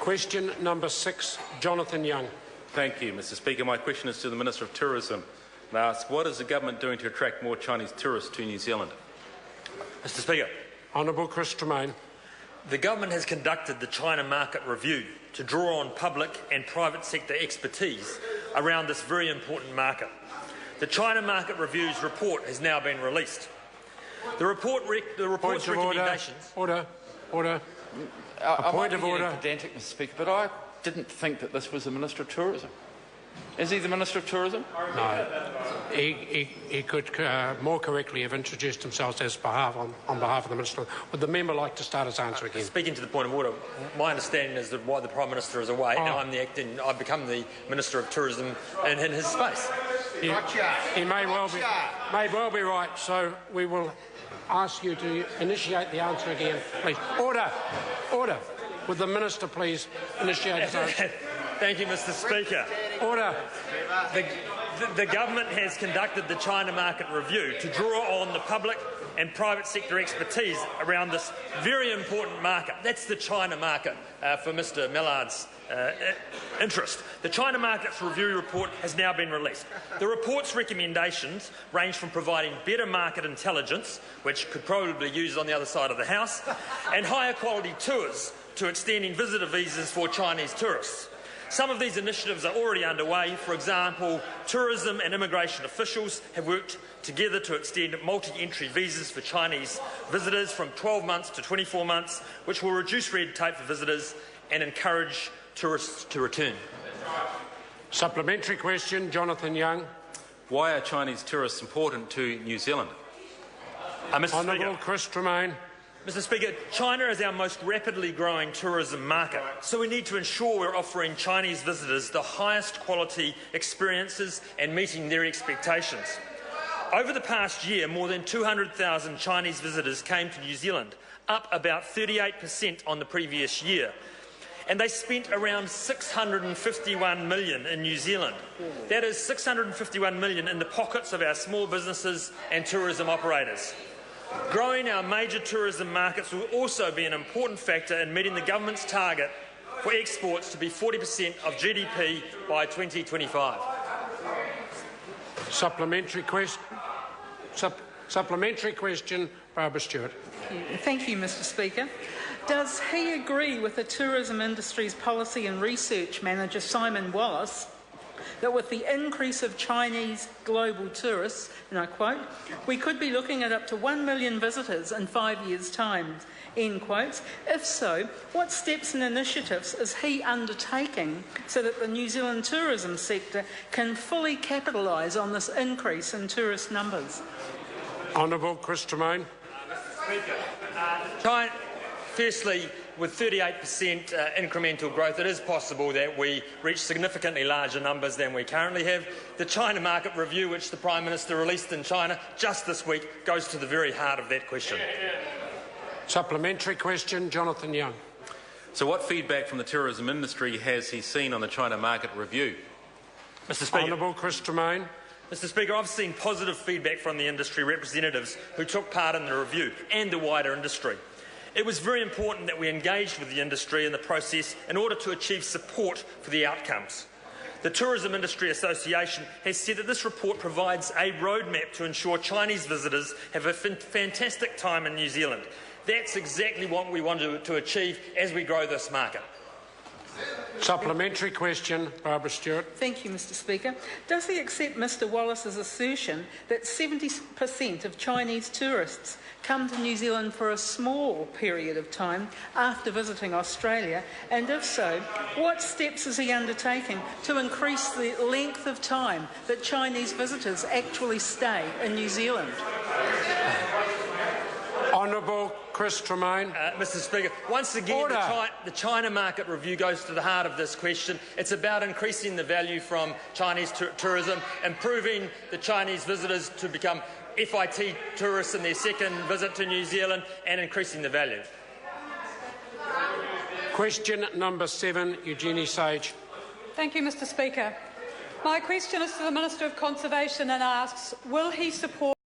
Question number 6, Jonathan Young. Thank you, Mr Speaker. My question is to the Minister of Tourism. And I ask, what is the government doing to attract more Chinese tourists to New Zealand? Mr Speaker, Honourable Chris Tremaine. the government has conducted the China Market Review to draw on public and private sector expertise around this very important market. The China Market Review's report has now been released. The report's recommendations... Order. A point of order. Pedantic, Mr Speaker, but I didn't think that this was the Minister of Tourism. Is he the Minister of Tourism? No. He could more correctly have introduced himself on behalf of the Minister. Would the member like to start his answer again? Speaking to the point of order, my understanding is that while the Prime Minister is away, now I've become the Minister of Tourism in his space. He may well be right, so we will ask you to initiate the answer again, please. Order. Would the Minister please initiate his answer? Thank you, Mr Speaker. Order. The government has conducted the China Market Review to draw on the public and private sector expertise around this very important market. That's the China market for Mr Millard's interest. The China Markets Review report has now been released. The report's recommendations range from providing better market intelligence, which could probably be used on the other side of the House, and higher quality tours to extending visitor visas for Chinese tourists. Some of these initiatives are already underway. For example, tourism and immigration officials have worked together to extend multi-entry visas for Chinese visitors from 12 months to 24 months, which will reduce red tape for visitors and encourage tourists to return. Supplementary question, Jonathan Young. Why are Chinese tourists important to New Zealand? Honourable Chris Tremaine. Mr Speaker, China is our most rapidly growing tourism market, so we need to ensure we're offering Chinese visitors the highest quality experiences and meeting their expectations. Over the past year, more than 200,000 Chinese visitors came to New Zealand, up about 38% on the previous year, and they spent around $651 million in New Zealand. That is $651 million in the pockets of our small businesses and tourism operators. Growing our major tourism markets will also be an important factor in meeting the government's target for exports to be 40% of GDP by 2025. Supplementary question, Barbara Stewart. Thank you, Mr Speaker. Does he agree with the Tourism Industry's Policy and Research Manager, Simon Wallace, that with the increase of Chinese global tourists, and I quote, we could be looking at up to 1 million visitors in 5 years' time, end quotes? If so, what steps and initiatives is he undertaking so that the New Zealand tourism sector can fully capitalise on this increase in tourist numbers? Honourable Chris Tremaine. Mr Speaker, firstly, with 38% incremental growth, it is possible that we reach significantly larger numbers than we currently have. The China Market Review, which the Prime Minister released in China just this week, goes to the very heart of that question. Supplementary question, Jonathan Young. So what feedback from the tourism industry has he seen on the China Market Review? Mr Speaker. Honourable Chris Tremaine. Mr Speaker, I've seen positive feedback from the industry representatives who took part in the review and the wider industry. It was very important that we engaged with the industry in the process in order to achieve support for the outcomes. The Tourism Industry Association has said that this report provides a roadmap to ensure Chinese visitors have a fantastic time in New Zealand. That's exactly what we want to achieve as we grow this market. Supplementary question, Barbara Stewart. Thank you, Mr Speaker. Does he accept Mr Wallace's assertion that 70% of Chinese tourists come to New Zealand for a small period of time after visiting Australia? And if so, what steps is he undertaking to increase the length of time that Chinese visitors actually stay in New Zealand? Honourable Chris Tremaine. Mr Speaker, once again, the China Market Review goes to the heart of this question. It's about increasing the value from Chinese tourism, improving the Chinese visitors to become FIT tourists in their second visit to New Zealand, and increasing the value. Question number 7, Eugenie Sage. Thank you, Mr Speaker. My question is to the Minister of Conservation and asks, will he support